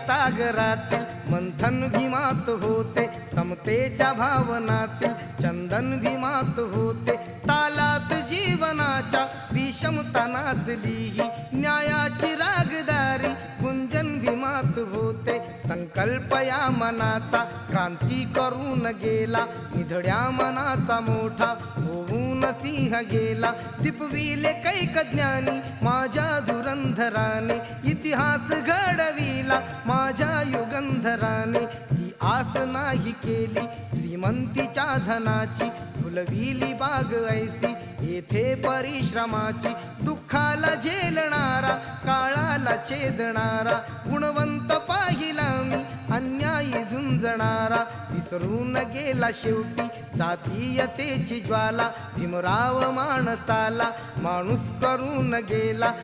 सागरातील मंथन भीमात होते, समतेच्या भावनातील चंदन भीमात होते, तालात जीवनाच्या विषमता नाचली ही न्यायाची रागदारी गुंजन भीमात होते। संकल्प या मनाचा क्रांती करून गेला, निधड्या मनाचा मोठा होऊन सिंह गेला। दिपविले कैक ज्ञानी माझ्या धुरंधराने, इतिहास घडविला माझ्या युगंधराने। ती आस नाही केली श्रीमंतीच्या धनाची, फुलविली बाग ऐसी येथे परिश्रमाची। दुःखाला झेलणारा काळाला छेदणारा, गुणवंत पाहिला मी अन्यायी झुंजणारा। विसरून गेला शेवटी जातीयतेची ज्वाला, भीमराव माणसाला माणूस करून गेला।